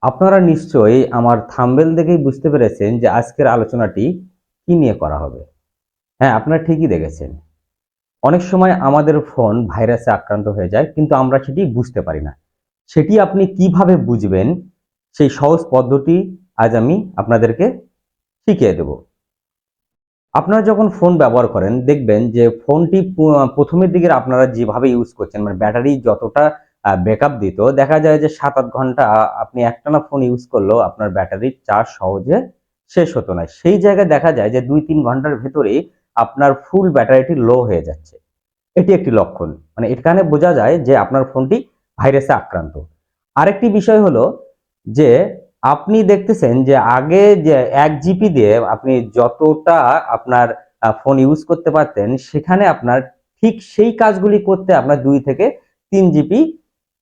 আপনারা নিশ্চয়ই আমার থাম্বনেল দেখেই বুঝতে পেরেছেন যে আজকের আলোচনাটি কি নিয়ে করা হবে। হ্যাঁ, আপনারা ঠিকই দেখেছেন। অনেক সময় আমাদের ফোন ভাইরাসে আক্রান্ত হয়ে যায় কিন্তু আমরা সেটি বুঝতে পারি না। সেটি আপনি কিভাবে বুঝবেন সেই সহজ পদ্ধতি আজ আমি আপনাদেরকে শিখিয়ে দেব। আপনারা যখন ফোন ব্যবহার করেন দেখবেন যে ফোনটি প্রথমের দিকে আপনারা যেভাবে ইউজ করছেন মানে ব্যাটারি যতটা ব্যাকআপ দিত দেখা যায় যে ৭-৮ ঘন্টা আপনি একটানা ফোন ইউজ করলেও আপনার ব্যাটারির চার্জ সহজে শেষ হতো না। সেই জায়গায় দেখা যায় যে ২-৩ ঘন্টার ভেতরেই আপনার ফুল ব্যাটারিটি লো হয়ে যাচ্ছে। এটি একটি লক্ষণ। মানে এখানে বোঝা যায় যে আপনার ফোনটি ভাইরাসে আক্রান্ত। আরেকটি বিষয় হলো যে আপনি দেখতেছেন যে আগে যে ১ জিবি দিয়ে আপনি যতটা আপনার ফোন ইউজ করতে পারতেন সেখানে আপনার ঠিক সেই কাজগুলি করতে আপনার ২ থেকে ৩ জিবি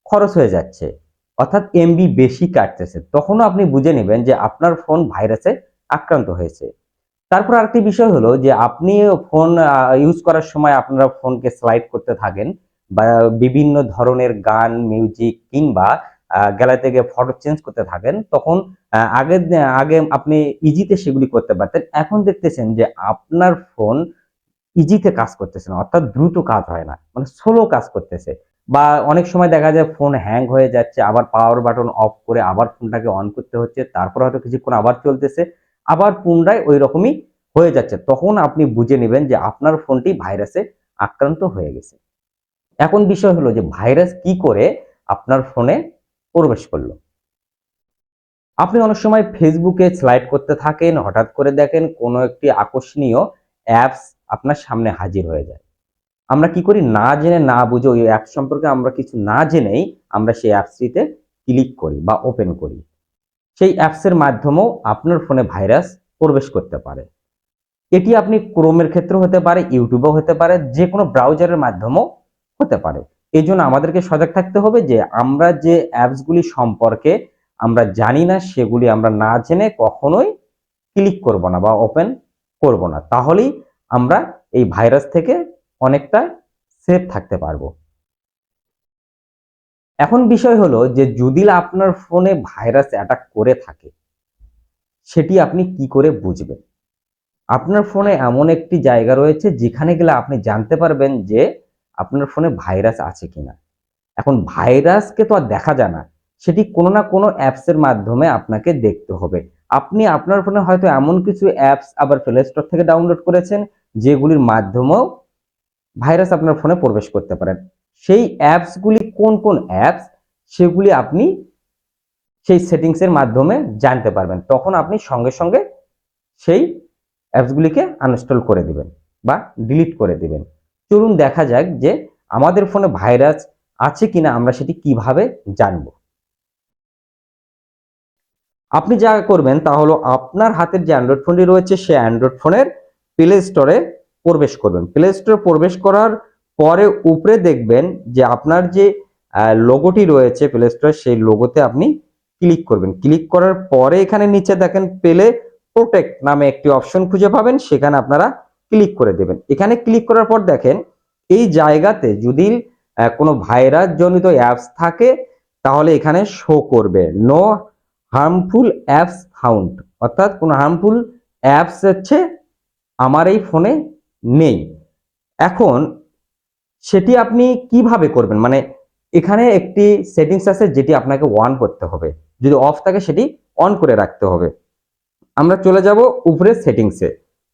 খরচ হয়ে যাচ্ছে। অর্থাৎ এমবি বেশি কাটতেছে। তখনও আপনি বুঝে নিবেন যে আপনার ফোন ভাইরাসে আক্রান্ত হয়েছে। তারপর আরেকটি বিষয় হলো যে আপনি ফোন ইউজ করার সময় আপনারা ফোনকে স্লাইড করতে থাকেন বা বিভিন্ন ধরনের গান, মিউজিক কিংবা গ্যালারি থেকে ফটো চেঞ্জ করতে থাকেন। তখন আগে আপনি ইজিতে সেগুলি করতে পারতেন। এখন দেখতেছেন যে আপনার ফোন ইজিতে কাজ করতেছে না। অর্থাৎ দ্রুত কাজ হয় না। মানে স্লো কাজ করতেছে। বা অনেক সময় দেখা যায় ফোন হ্যাং হয়ে যাচ্ছে। আবার পাওয়ার বাটন অফ করে আবার ফোনটাকে অন করতে হচ্ছে। তারপর হয়তো কিছুক্ষণ আবার চলতেছে। আবার পুনরায় ঐরকমই হয়ে যাচ্ছে। তখন আপনি বুঝে নিবেন যে আপনার ফোনটি ভাইরাসে আক্রান্ত হয়ে গেছে। এখন বিষয় হলো যে ভাইরাস কি করে আপনার ফোনে প্রবেশ করলো? আপনি অনেক সময় ফেসবুকে স্লাইড করতে থাকেন, হঠাৎ করে দেখেন কোনো একটি আকর্ষণীয় অ্যাপস আপনার সামনে হাজির হয়ে যায়। আমরা কি করি? না জেনে না বুঝে ওই অ্যাপ সম্পর্কে আমরা কিছু না জেনেই আমরা সেই অ্যাপসটিতে ক্লিক করি বা ওপেন করি। সেই অ্যাপসের মাধ্যমেও আপনার ফোনে ভাইরাস প্রবেশ করতে পারে। এটি আপনি ক্রোমের ক্ষেত্রেও হতে পারে, ইউটিউবেও হতে পারে, যেকোনো ব্রাউজারের মাধ্যমেও হতে পারে। এজন্য আমাদেরকে সজাগ থাকতে হবে যে আমরা যে অ্যাপসগুলি সম্পর্কে আমরা জানি না সেগুলি আমরা না জেনে কখনোই ক্লিক করব না বা ওপেন করব না। তাহলেই আমরা এই ভাইরাস থেকে অনেকটা সেফ থাকতে পারবো। এখন বিষয় হলো যে যদি আপনার ফোনে ভাইরাস অ্যাটাক করে থাকে সেটি আপনি কি করে বুঝবেন? আপনার ফোনে এমন একটি জায়গা রয়েছে যেখানে গেলে আপনি জানতে পারবেন যে আপনার ফোনে ভাইরাস আছে কিনা। এখন ভাইরাসকে তো আর দেখা যায় না। সেটি কোনো না কোনো অ্যাপসের মাধ্যমে আপনাকে দেখতে হবে। আপনি আপনার ফোনে হয়তো এমন কিছু অ্যাপস আবার প্লে স্টোর থেকে ডাউনলোড করেছেন যেগুলির মাধ্যমেও ভাইরাস আপনার ফোনে প্রবেশ করতে পারে। সেই অ্যাপসগুলি কোন, কোন অ্যাপস সেগুলি আপনি সেই সেটিংস এর মাধ্যমে জানতে পারবেন। তখন আপনি সঙ্গে, সঙ্গে সেই অ্যাপসগুলিকে আনইনস্টল করে দিবেন বা ডিলিট করে দিবেন। চলুন দেখা যাক যে আমাদের ফোনে ভাইরাস আছে কিনা আমরা সেটি কিভাবে জানবো। আপনি যা করবেন তা হলো আপনার হাতের যে অ্যান্ড্রয়েড ফোনটি রয়েছে সে অ্যান্ড্রয়েড ফোনের প্লে স্টোরে প্রবেশ করবেন। প্লে স্টোরে প্রবেশ করার পরে উপরে দেখবেন যে আপনার যে লোগোটি রয়েছে প্লে স্টোরে সেই লোগোতে আপনি ক্লিক করবেন। ক্লিক করার পরে এখানে নিচে দেখেন প্লে প্রোটেক্ট নামে একটি অপশন খুঁজে পাবেন সেখানে আপনারা ক্লিক করে দেবেন। এখানে ক্লিক করার পর দেখেন এই জায়গাতে যদি কোনো ভাইরাস জনিত অ্যাপস থাকে তাহলে এখানে শো করবে নো হার্মফুল অ্যাপস ফাউন্ড, অর্থাৎ কোনো হার্মফুল অ্যাপস হচ্ছে আমার এই ফোনে নেই। এখন সেটি আপনি কিভাবে করবেন? মানে এখানে একটি সেটিংস আছে যেটি আপনাকে অন করতে হবে। যদি অফ থাকে সেটি অন করে রাখতে হবে। আমরা চলে যাব উপরে সেটিংসে।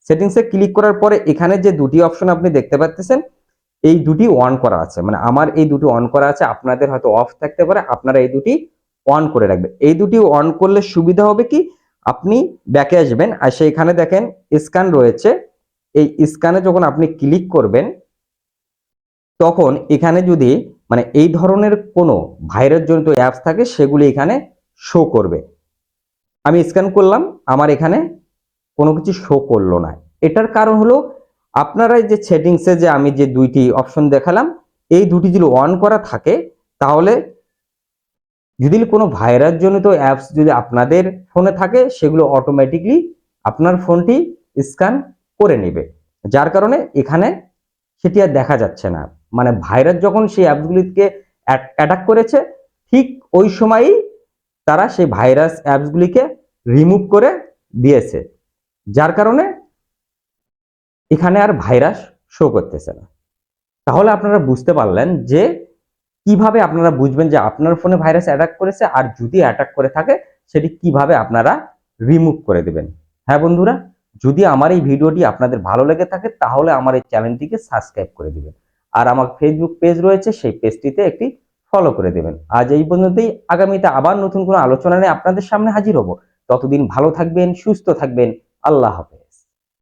সেটিংসে ক্লিক করার পরে এখানে যে দুটি অপশন আপনি দেখতে পাচ্ছেন এই দুটি অন করা আছে। মানে আমার এই দুটি অন করা আছে, আপনাদের হয়তো অফ থাকতে পারে, আপনারা এই দুটি অন করে রাখবেন। এই দুটি অন করলে সুবিধা হবে কি? আপনি ব্যাকে আসবেন, এসে এখানে দেখেন স্ক্যান রয়েছে। এই স্ক্যানে যখন আপনি ক্লিক করবেন তখন এখানে যদি মানে এই ধরনের কোনো ভাইরাস জনিত অ্যাপস থাকে সেগুলি এখানে শো করবে। আমি স্ক্যান করলাম, আমার এখানে কোনো কিছু শো করলো না। এটার কারণ হলো আপনারা যে সেটিংসে যে আমি যে দুইটি অপশন দেখালাম এই দুটি যদি অন করা থাকে তাহলে যদি কোনো ভাইরাস জনিত অ্যাপস যদি আপনাদের ফোনে থাকে সেগুলো অটোমেটিকলি আপনার ফোনটি স্ক্যান করে নেবে, যার কারণে এখানে সেটি আর দেখা যাচ্ছে না। মানে ভাইরাস যখন সেই অ্যাপসগুলিকে অ্যাটাক করেছে ঠিক ওই সময়ই তারা সেই ভাইরাস অ্যাপসগুলিকে রিমুভ করে দিয়েছে, যার কারণে এখানে আর ভাইরাস শো করতেছে না। তাহলে আপনারা বুঝতে পারলেন যে কিভাবে আপনারা বুঝবেন যে আপনার ফোনে ভাইরাস অ্যাটাক করেছে, আর যদি অ্যাটাক করে থাকে সেটি কিভাবে আপনারা রিমুভ করে দেবেন। হ্যাঁ বন্ধুরা, যদি আমার এই ভিডিওটি আপনাদের ভালো লেগে থাকে তাহলে আমার এই চ্যানেলটিকে সাবস্ক্রাইব করে দিবেন, আর আমার ফেসবুক পেজ রয়েছে সেই পেজটিতে একটি ফলো করে দেবেন। আজ এই পর্যন্তই, আগামীতে আবার নতুন কোনো আলোচনা নিয়ে আপনাদের সামনে হাজির হব। ততদিন ভালো থাকবেন, সুস্থ থাকবেন। আল্লাহ হাফেজ।